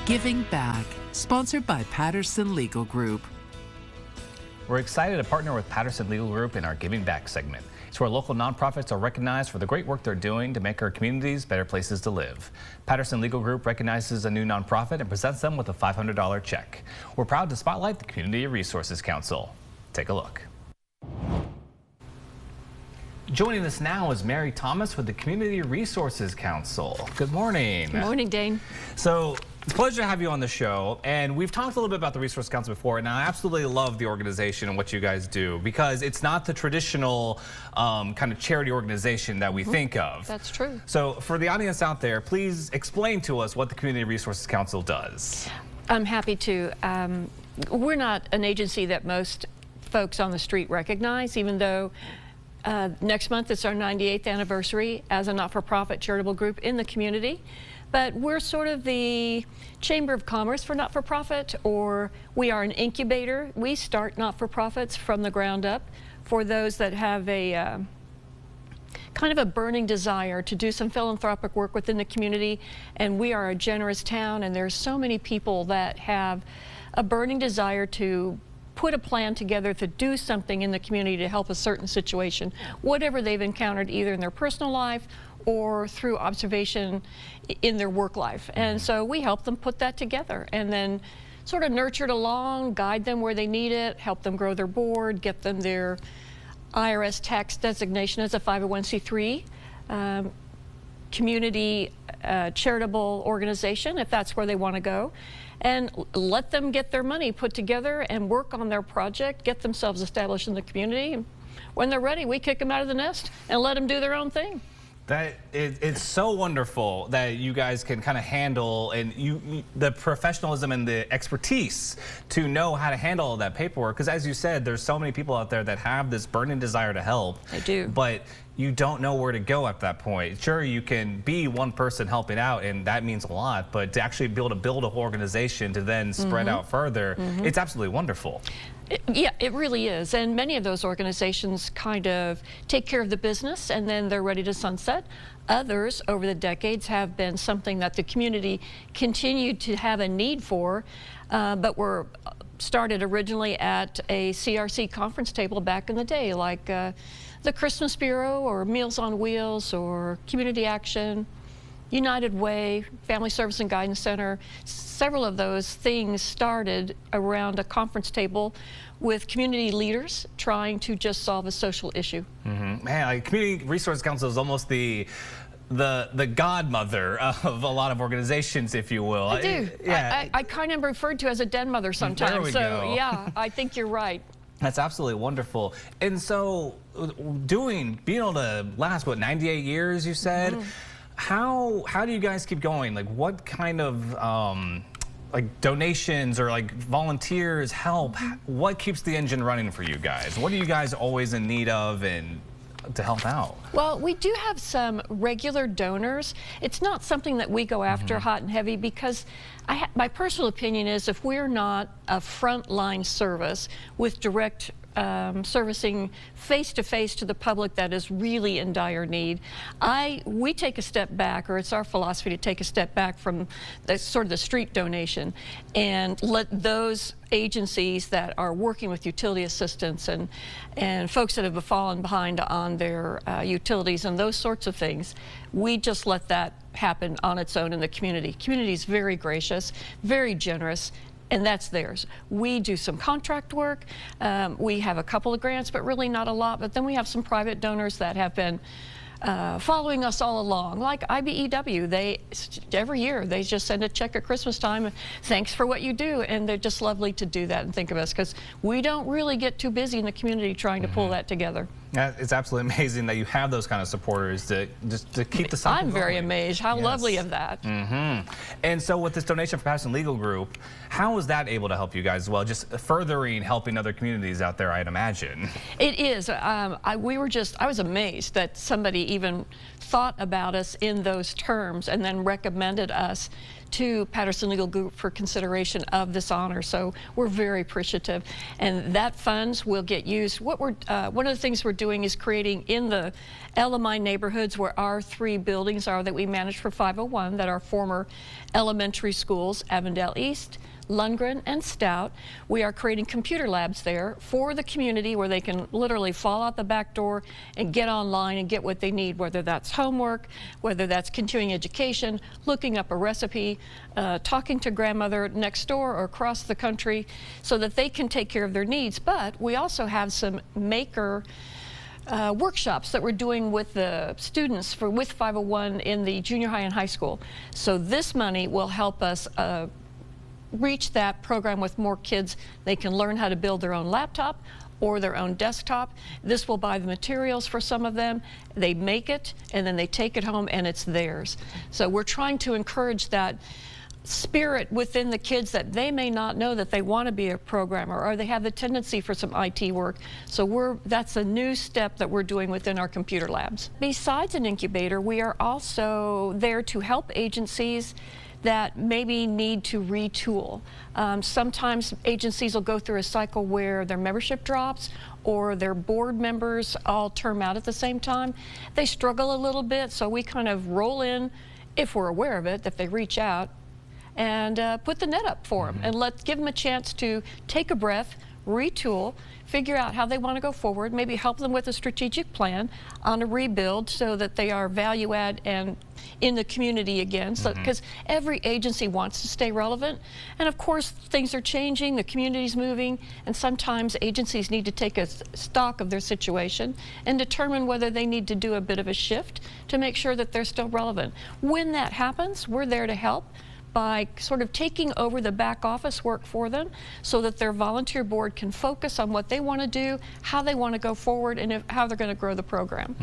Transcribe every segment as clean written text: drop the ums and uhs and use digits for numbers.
Giving Back, sponsored by Patterson Legal Group. We're excited to partner with Patterson Legal Group in our Giving Back segment. It's where local nonprofits are recognized for the great work they're doing to make our communities better places to live. Patterson Legal Group recognizes a new nonprofit and presents them with a $500 check. We're proud to spotlight the Community Resources Council. Take a look. Joining us now is Mary Thomas with the Community Resources Council. Good morning. Good morning, Dane. So, it's a pleasure to have you on the show, and we've talked a little bit about the Resource Council before, and I absolutely love the organization and what you guys do, because it's not the traditional kind of charity organization that we think of. That's true. So for the audience out there, please explain to us what the Community Resources Council does. I'm happy to. We're not an agency that most folks on the street recognize, even though next month it's our 98th anniversary as a not-for-profit charitable group in the community. But we're sort of the Chamber of Commerce for not-for-profit, or we are an incubator. We start not-for-profits from the ground up for those that have a kind of a burning desire to do some philanthropic work within the community. And we are a generous town, and there's so many people that have a burning desire to put a plan together to do something in the community to help a certain situation, whatever they've encountered either in their personal life or through observation in their work life. And so we help them put that together and then sort of nurture it along, guide them where they need it, help them grow their board, get them their IRS tax designation as a 501c3 community charitable organization, if that's where they want to go, and let them get their money put together and work on their project, get themselves established in the community. And when they're ready, we kick them out of the nest and let them do their own thing. It's so wonderful that you guys can kind of handle the professionalism and the expertise to know how to handle all that paperwork. Because as you said, there's so many people out there that have this burning desire to help. They do. But you don't know where to go at that point. Sure, you can be one person helping out, and that means a lot. But to actually be able to build a whole organization to then spread out further, it's absolutely wonderful. Yeah, it really is. And many of those organizations kind of take care of the business and then they're ready to sunset. Others, over the decades, have been something that the community continued to have a need for, but were started originally at a CRC conference table back in the day, like the Christmas Bureau or Meals on Wheels or Community Action, United Way, Family Service and Guidance Center. Several of those things started around a conference table with community leaders trying to just solve a social issue. Man, like Community Resource Council is almost the godmother of a lot of organizations, if you will. I do. Yeah. I kind of referred to as a den mother sometimes. There we go. Yeah, I think you're right. That's absolutely wonderful. And so being able to last, what, 98 years, you said? How do you guys keep going? Like, what kind of like donations or like volunteers help? What keeps the engine running for you guys? What are you guys always in need of and to help out? Well, we do have some regular donors. It's not something that we go after hot and heavy, because my personal opinion is if we're not a frontline service with direct servicing face-to-face to the public that is really in dire need, we take a step back, or it's our philosophy to take a step back from the sort of the street donation and let those agencies that are working with utility assistance and folks that have fallen behind on their utilities and those sorts of things, we just let that happen on its own in the community. Community is very gracious, very generous, and that's theirs. We do some contract work. We have a couple of grants, but really not a lot. But then we have some private donors that have been following us all along, like IBEW. Every year they just send a check at Christmas time. Thanks for what you do, and they're just lovely to do that and think of us, because we don't really get too busy in the community trying to pull that together. It's absolutely amazing that you have those kind of supporters to keep the cycle going. I'm very going. amazed. How lovely of that. And so with this donation from Patterson Legal Group, how is that able to help you guys as well? Just furthering helping other communities out there, I'd imagine. It is. I was amazed that somebody even thought about us in those terms and then recommended us to Patterson Legal Group for consideration of this honor. So we're very appreciative, and that funds will get used. What we're one of the things we're doing is creating in the LMI neighborhoods where our 3 buildings are that we manage for 501, that are former elementary schools, Avondale East, Lundgren, and Stout. We are creating computer labs there for the community where they can literally fall out the back door and get online and get what they need, whether that's homework, whether that's continuing education, looking up a recipe, talking to grandmother next door or across the country, so that they can take care of their needs. But we also have some maker workshops that we're doing with the students with 501 in the junior high and high school. So this money will help us reach that program with more kids. They can learn how to build their own laptop or their own desktop. This will buy the materials for some of them. They make it and then they take it home and it's theirs. So we're trying to encourage that spirit within the kids that they may not know that they want to be a programmer or they have the tendency for some IT work. So that's a new step that we're doing within our computer labs. Besides an incubator, we are also there to help agencies that maybe need to retool. Sometimes agencies will go through a cycle where their membership drops or their board members all term out at the same time. They struggle a little bit, so we kind of roll in, if we're aware of it, that they reach out and put the net up for them and give them a chance to take a breath, retool, figure out how they want to go forward, maybe help them with a strategic plan on a rebuild so that they are value add and in the community again, so because every agency wants to stay relevant, and of course things are changing, the community's moving, and sometimes agencies need to take a stock of their situation and determine whether they need to do a bit of a shift to make sure that they're still relevant. When that happens, we're there to help by sort of taking over the back office work for them so that their volunteer board can focus on what they want to do, how they want to go forward, and how they're going to grow the program.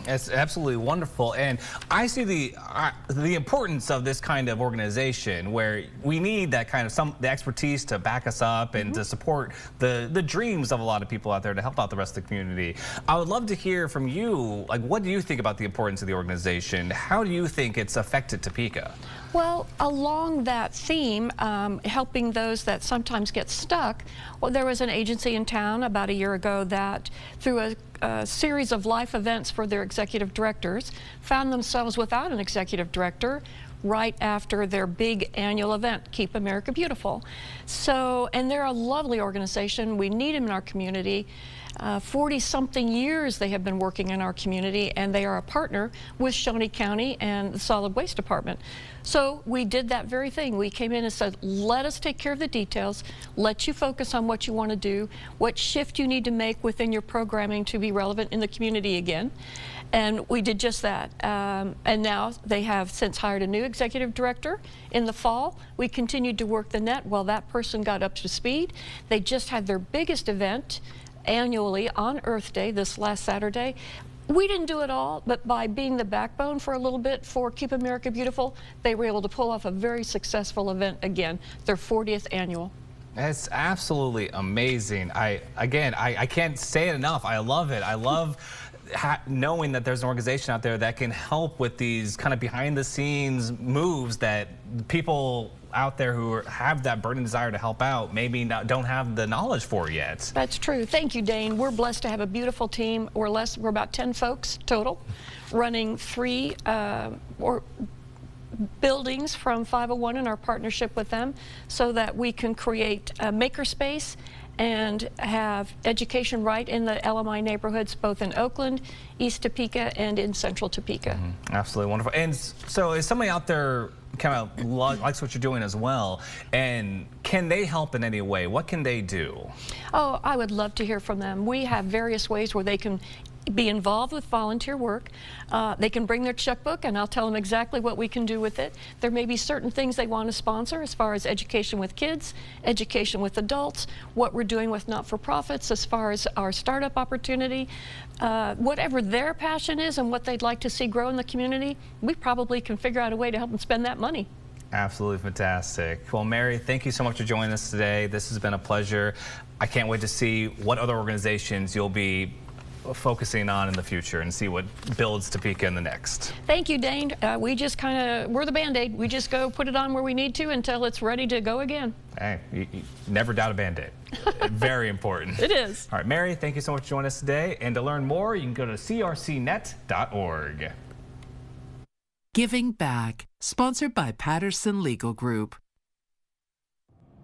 It's absolutely wonderful, and I see the importance of this kind of organization where we need that kind of the expertise to back us up and to support the dreams of a lot of people out there to help out the rest of the community. I would love to hear from you, like, what do you think about the importance of the organization? How do you think it's affected Topeka? Well, along that theme, helping those that sometimes get stuck, well, there was an agency in town about a year ago that, through a series of life events for their executive directors, found themselves without an executive director right after their big annual event, Keep America Beautiful. So, and they're a lovely organization. We need them in our community. 40-something years they have been working in our community, and they are a partner with Shawnee County and the Solid Waste Department. So we did that very thing. We came in and said, let us take care of the details, let you focus on what you want to do, what shift you need to make within your programming to be relevant in the community again. And we did just that. And now they have since hired a new executive director in the fall. We continued to work the net while that person got up to speed. They just had their biggest event annually on Earth Day this last Saturday. We didn't do it all, but by being the backbone for a little bit for Keep America Beautiful, they were able to pull off a very successful event again, their 40th annual. It's absolutely amazing. I can't say it enough. I love it. I love knowing that there's an organization out there that can help with these kind of behind the scenes moves that people out there who have that burning desire to help out maybe don't have the knowledge for yet. That's true. Thank you, Dane. We're blessed to have a beautiful team. We're about 10 folks total, running 3 buildings from 501 in our partnership with them, so that we can create a makerspace and have education right in the LMI neighborhoods, both in Oakland, East Topeka, and in Central Topeka. Absolutely wonderful. And so is somebody out there kind of likes what you're doing as well, and can they help in any way? What can they do? Oh, I would love to hear from them. We have various ways where they can be involved with volunteer work. They can bring their checkbook and I'll tell them exactly what we can do with it. There may be certain things they want to sponsor as far as education with kids, education with adults, what we're doing with not-for-profits as far as our startup opportunity. Whatever their passion is and what they'd like to see grow in the community, we probably can figure out a way to help them spend that money. Absolutely fantastic. Well, Mary, thank you so much for joining us today. This has been a pleasure. I can't wait to see what other organizations you'll be focusing on in the future and see what builds Topeka in the next? Thank you, Dane. We just we're the Band-Aid. We just go put it on where we need to until it's ready to go again. Hey, you never doubt a Band-Aid. Very important. It is. All right, Mary, thank you so much for joining us today. And to learn more, you can go to crcnet.org. Giving Back, sponsored by Patterson Legal Group.